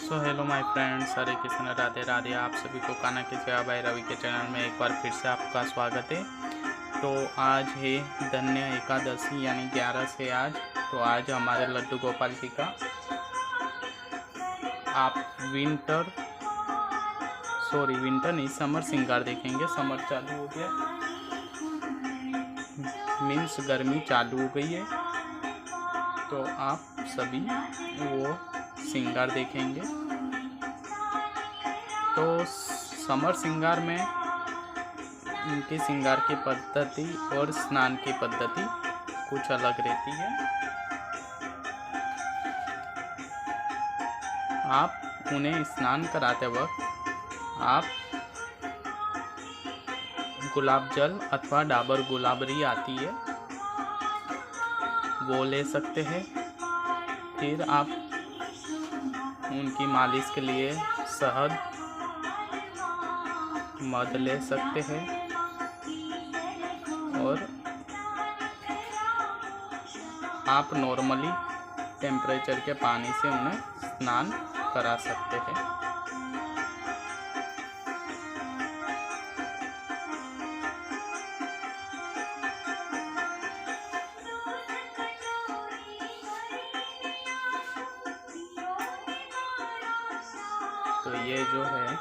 So hello my friends, हरे कृष्ण, राधे राधे। आप सभी को कान्हा के सेवा भाई रवि के चैनल में एक बार फिर से आपका स्वागत है। तो आज है धन्य एकादशी यानी 11 से आज। तो आज हमारे लड्डू गोपाल जी का आप विंटर नहीं, समर श्रृंगार देखेंगे। समर चालू हो गया, मीन्स गर्मी चालू हो गई है, तो आप सभी वो श्रृंगार देखेंगे। तो समर श्रृंगार में इनके श्रृंगार की पद्धति और स्नान की पद्धति कुछ अलग रहती है। आप उन्हें स्नान कराते वक्त आप गुलाब जल अथवा डाबर गुलाबरी आती है वो ले सकते हैं। फिर आप उनकी मालिश के लिए शहद मध ले सकते हैं और आप नॉर्मली टेम्परेचर के पानी से उन्हें स्नान करा सकते हैं। तो ये जो है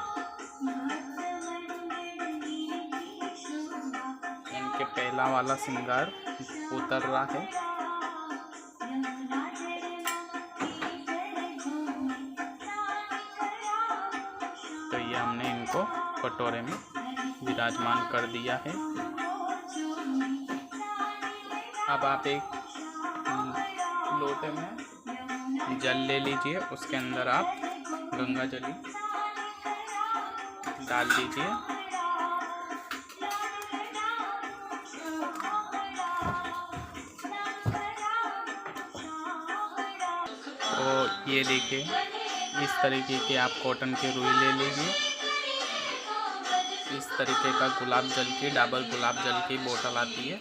इनके पहला वाला श्रृंगार उतर रहा है। तो ये हमने इनको कटोरे में विराजमान कर दिया है। अब आप एक लोटे में जल ले लीजिए, उसके अंदर आप गंगा जली डाल दीजिए। तो ये देखिए, इस तरीके के आप कॉटन की रुई ले लीजिए। इस तरीके का गुलाब जल की, डाबर गुलाब जल की बोतल आती है,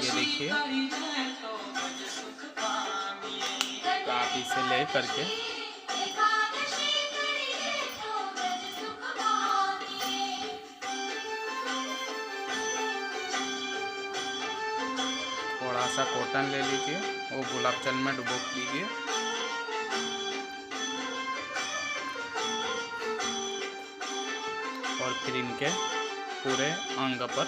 ये देखिए। तो आप इसे ले करके थोड़ा सा कॉटन ले लीजिए, वो गुलाब जल में डुबो दीजिए। और फिर इनके पूरे अंग पर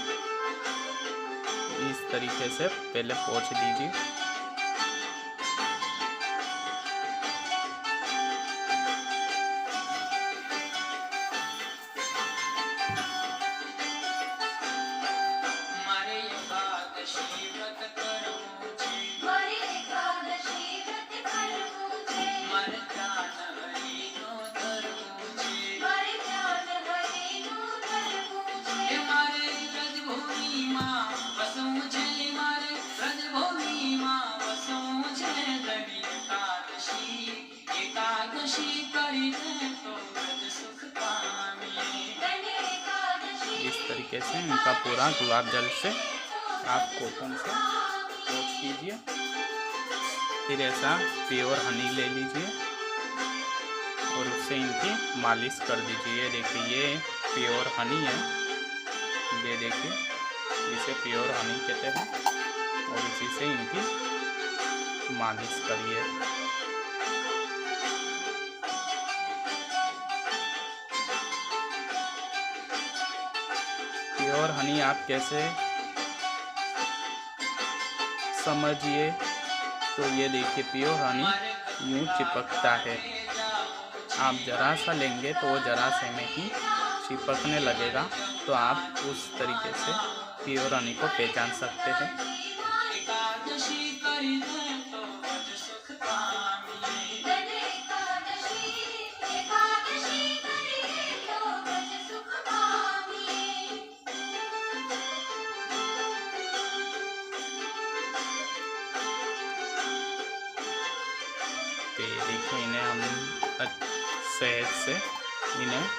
इस तरीके से पहले पोंछ दीजिए। इस तरीके से इनका पूरा गुलाब जल से आप कॉटन से पोंछ कीजिए। फिर ऐसा प्योर हनी ले लीजिए और उससे इनकी मालिश कर दीजिए। ये देखिए, ये प्योर हनी है, ये देखिए, इसे प्योर हनी कहते हैं। और इसी से इनकी मालिश करिए। प्योर हनी आप कैसे समझिए, तो ये देखिए, प्योर हनी यूँ चिपकता है। आप जरा सा लेंगे तो वो जरा से में ही चिपकने लगेगा। तो आप उस तरीके से प्योर हनी को पहचान सकते हैं। तो ये देखिए, इन्हें हम शहद से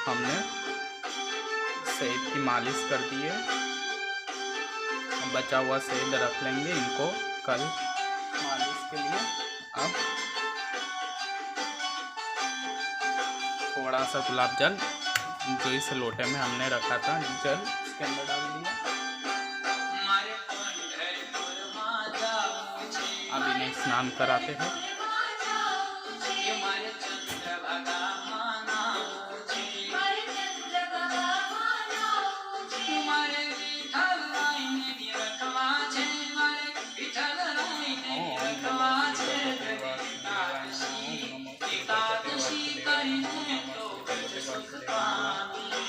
हमने शहद की मालिश कर दी है। बचा हुआ शहद रख लेंगे इनको कल मालिश के लिए। अब थोड़ा सा गुलाब जल जो इस लोटे में हमने रखा था जल इसके अंदर डाल दिया। अब इन्हें स्नान कराते हैं।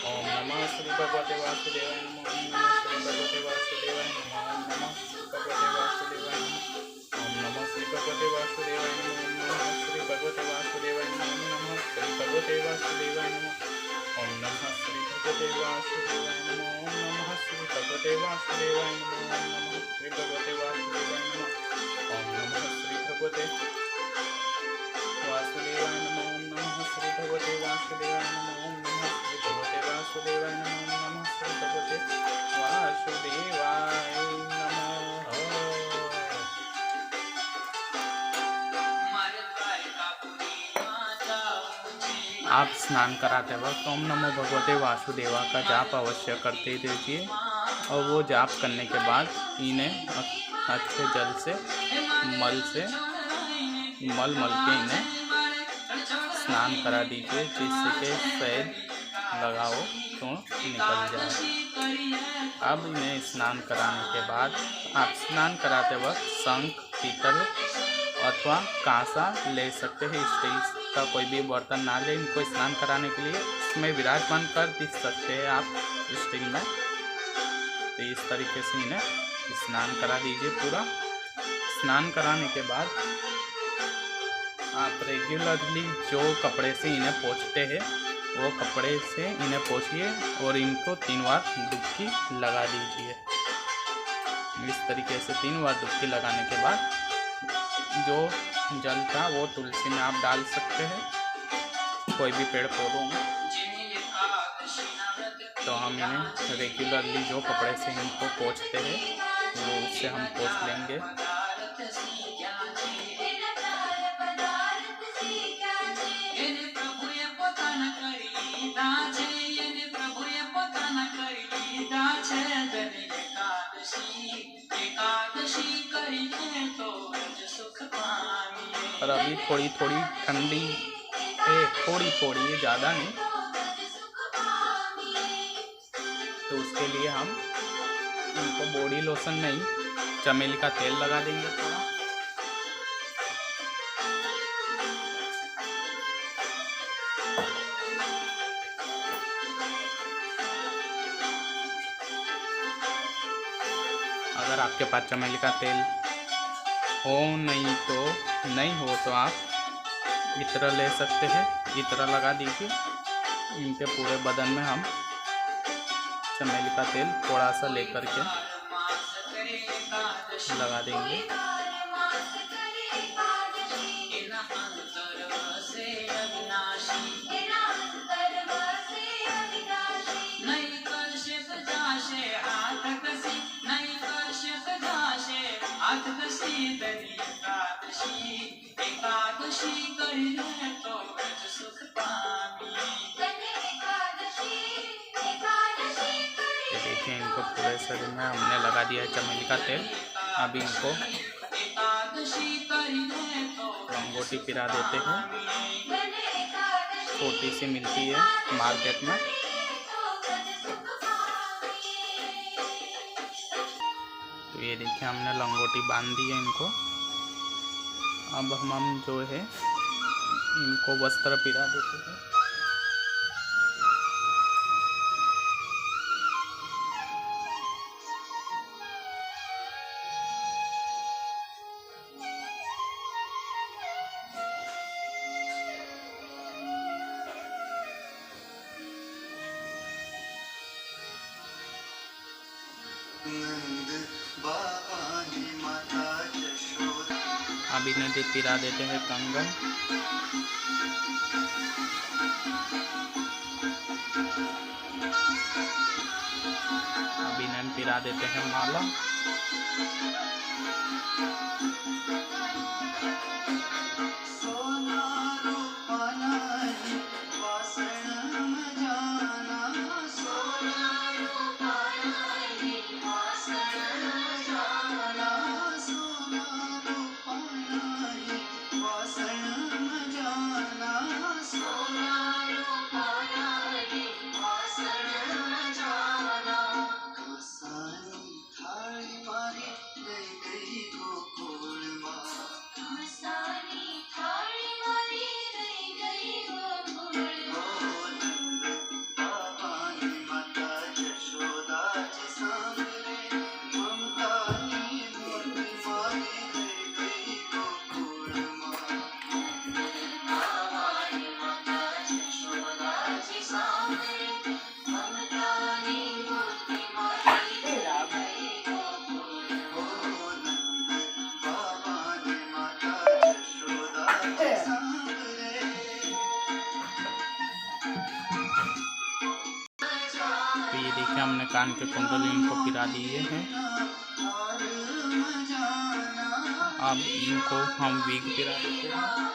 ओम नमः श्री भगवते वासुदेवाय नमः। ओम नमः श्री भगवते वासुदेवाय नमः। ओम नमः श्री भगवते वासुदेवाय नमः। ओम नमः श्री भगवते वासुदेवाय नमः। ओम नमः श्री भगवते वासुदेवाय नमः। ओम नमः श्री भगवते वासुदेवाय नमः। ओम नमः श्री भगवते वासुदेवाय नमः। ओम नमः श्री भगवते वासुदेवाय नमः। ओम नमः श्री भगवते वासुदेवाय नमः। ओम नमः श्री भगवते वासुदेवाय नमः। ओम नमः श्री भगवते वासुदेवाय नमः। आप स्नान कराते वक्त ओम नमो भगवते वासुदेवा का जाप अवश्य करते रहिए और वो जाप करने के बाद इन्हें अच्छे जल से मल के इन्हें स्नान करा दीजिए जिससे कि शहद लगाओ तो निकल जाए। अब इन्हें स्नान कराने के बाद आप स्नान कराते वक्त शंख, पीतल अथवा कांसा ले सकते हैं। स्टील का कोई भी बर्तन ना ले इनको स्नान कराने के लिए। इसमें विराजमान कर भी सकते हैं आप स्टील में। तो इस तरीके से इन्हें स्नान करा दीजिए पूरा। स्नान कराने के बाद आप रेगुलरली जो कपड़े से इन्हें पोंछते हैं वो कपड़े से इन्हें पोंछिए और इनको 3 बार डुबकी लगा दीजिए। इस तरीके से 3 बार डुबकी लगाने के बाद जो जल था वो तुलसी में आप डाल सकते हैं, कोई भी पेड़ पौधों में। तो हम इन्हें रेगुलरली जो कपड़े से इनको पोंछते हैं वो उससे हम पोंछ लेंगे। और अभी थोड़ी थोड़ी ठंडी है, थोड़ी थोड़ी है, ज़्यादा नहीं। तो उसके लिए हम इनको बॉडी लोशन नहीं चमेली का तेल लगा देंगे थोड़ा। अगर आपके पास चमेली का तेल हो नहीं हो तो आप इत्र ले सकते हैं। इत्र लगा दीजिए। इनके पूरे बदन में हम चमेली का तेल थोड़ा सा लेकर के लगा देंगे। देखिए इनको पूरे शरीर में हमने लगा दिया है चमेली का तेल। अब इनको लंगोटी पिरा देते हैं। छोटी सी मिलती है मार्केट में। तो ये देखिए हमने लंगोटी बांध दी है इनको। अब हम जो है इनको वस्त्र पिरा देते हैं। अब इन्हें पिरा देते हैं कंगन। अब इन्हें पिरा देते हैं माला। तो ये देखिए हमने कान के कुंडल इनको पिरा दिए हैं। अब इनको हम वीग पिरा देते हैं।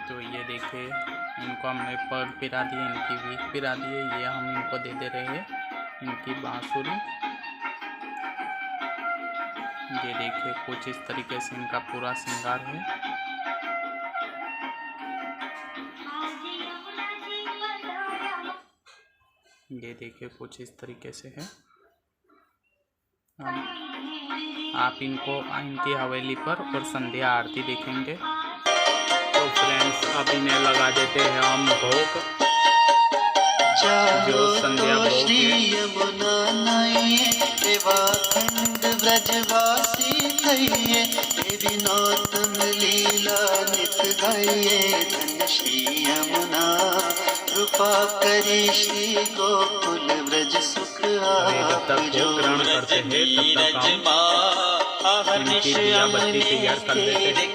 तो ये देखिए इनको हमने पग पिरा दिए, इनकी वीक पिरा दिए। ये हम इनको दे दे रहे हैं इनकी बांसुरी। ये देखिए कुछ इस तरीके से इनका पूरा श्रृंगार है। ये देखिए कुछ इस तरीके से है। आप इनको इनकी हवेली पर और संध्या आरती देखेंगे। तो फ्रेंड्स अब इन्हें लगा देते हैं हम भोग, जो संध्या भोग कृपा करी श्री गोकुल ब्रज सुख जब तक भोग ग्रहण करते हैं तब तक हम इनकी दिया बत्ती तैयार कर लेते हैं।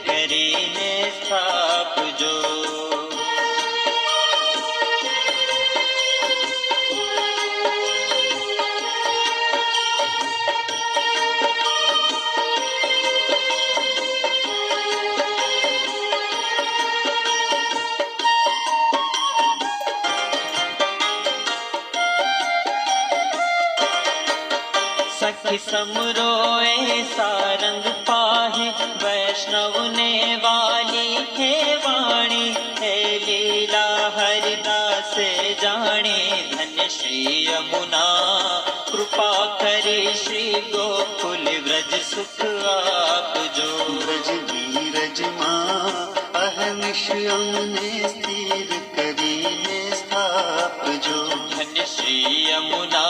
सखी समरोए सारंग पाहे, वैष्णव ने वाली है वाणी, है लीला हरिदास जाने, धन्य श्री यमुना कृपा करे श्री गोकुल ब्रज सुख आप जो। ब्रज नीरज माँ अहनिश यमुने स्थिर करी ने स्थाप जो। धन्य श्री यमुना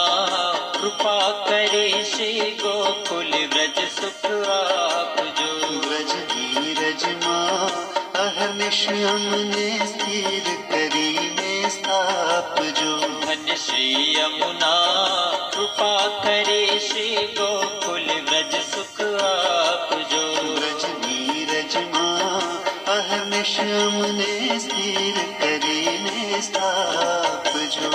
कृपा करे श्री गोकुल ब्रज सुख आप जो। ब्रज नीरज माँ अहनिश यमुने स्थिर करी ने स्थाप जो। धन्य श्री यमुना कृपा करे श्री गोकुल ब्रज सुख आप जो। ब्रज नीरज माँ अहनिश यमुने स्थिर करी ने स्थाप जो।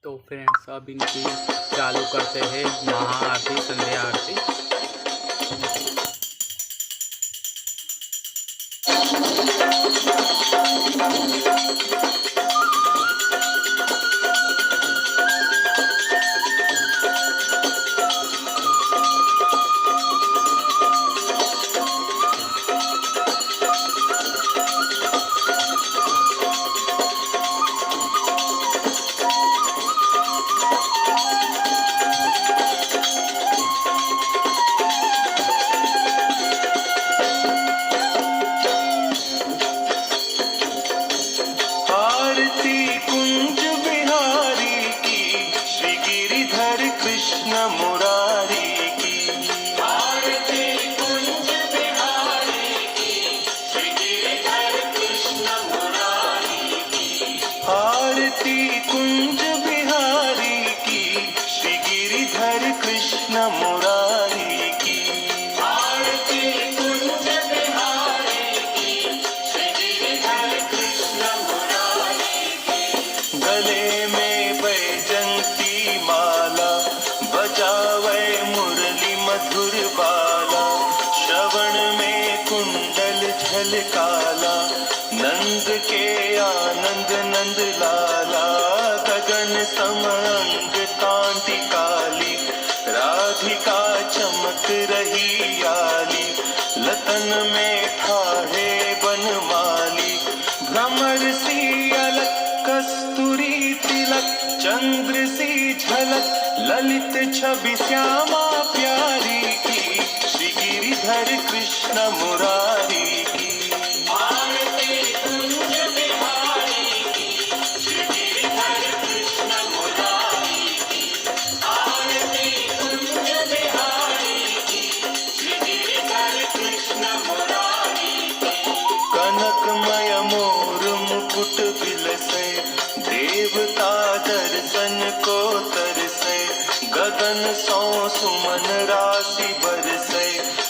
तो फ्रेंड्स अब इनकी चालू करते हैं महाआरती, संध्या आरती। कुंज बिहारी की, श्री गिरिधर कृष्ण मुरारी की। आरती कुंज बिहारी की, श्री गिरिधर कृष्ण मुरारी की। गले में बैजंती माला, नंद लाला, गगन समअंग कांति काली, राधिका चमक रही आली, लतन में ठाहे बनमाली, भ्रमर सी अलक कस्तूरी तिलक, चंद्र सी झलक ललित छवि श्यामा प्यारी की, श्री गिरिधर कृष्ण मुरारी की। कनकमय मोर मुकुट बिलसे, देवता दर्शन को तरसे, गगन सौ सुमन राशि बरसे,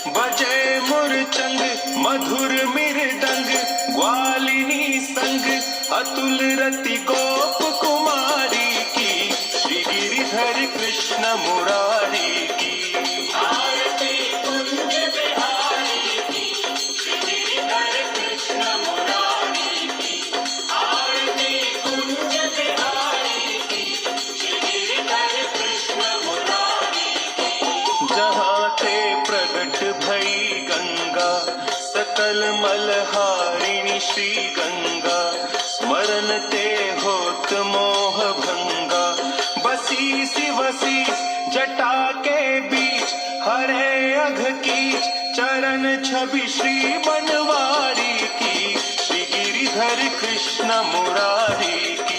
बजे मुरचंग मधुर मृदंग, ग्वालिनी संग अतुल रति गोप कुमारी की, श्री गिरिधर कृष्ण मुरारी की। जहाँ थे प्रगट भई गंगा, सकल मलहारिणी श्री गंगा, स्मरण ते होत मोह भंगा, बसी शिवसी जटा के बीच, हरे अघ कीच चरण छवि श्री बनवारी की, श्री गिरिधर कृष्ण मुरारी की।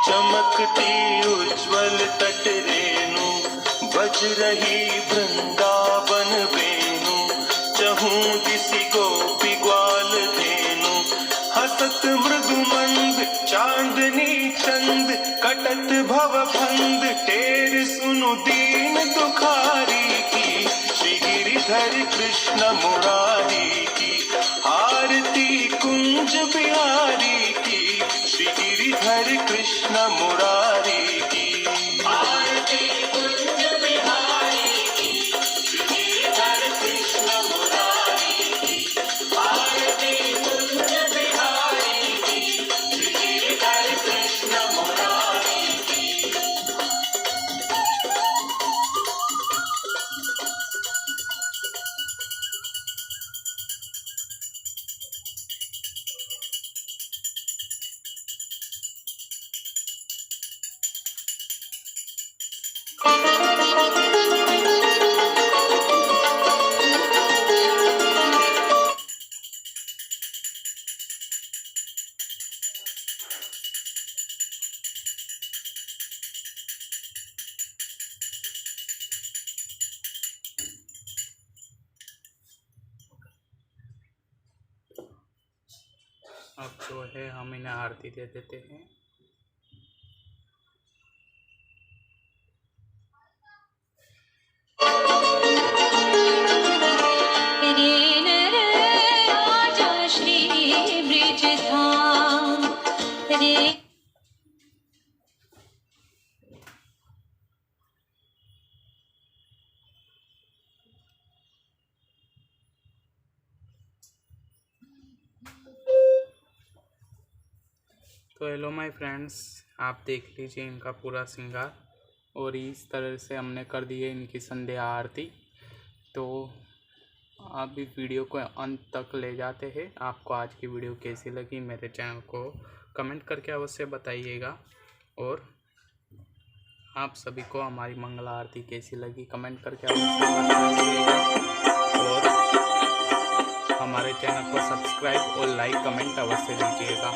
चमकती उज्ज्वल तट रेणु, बज रही वृंदावन वेणु, चहूं दिसि गोपी ग्वाल धेनु, हसत मृदु मंद चांदनी चंद, कटत भव फंद टेर सुनु दीन दुखारी की, श्री गिरिधर कृष्ण मुरारी की। आरती कुंज बिहारी की, श्री गिरिधर कृष्ण मुरारी की। आरती कुंज बिहारी की, श्री गिरिधर कृष्ण मुरारी की। आरती कुंज बिहारी की, श्री गिरिधर कृष्ण मुरारी की। अब जो है हम इन्हें आरती दे देते हैं। आजा श्री ब्रिज धाम रे। तो हेलो माय फ्रेंड्स, आप देख लीजिए इनका पूरा श्रृंगार, और इस तरह से हमने कर दी है इनकी संध्या आरती। तो आप इस वीडियो को अंत तक ले जाते हैं। आपको आज की वीडियो कैसी लगी मेरे चैनल को कमेंट करके अवश्य बताइएगा, और आप सभी को हमारी मंगला आरती कैसी लगी कमेंट करके अवश्य बताइएगा, और हमारे चैनल को सब्सक्राइब और लाइक कमेंट अवश्य दीजिएगा।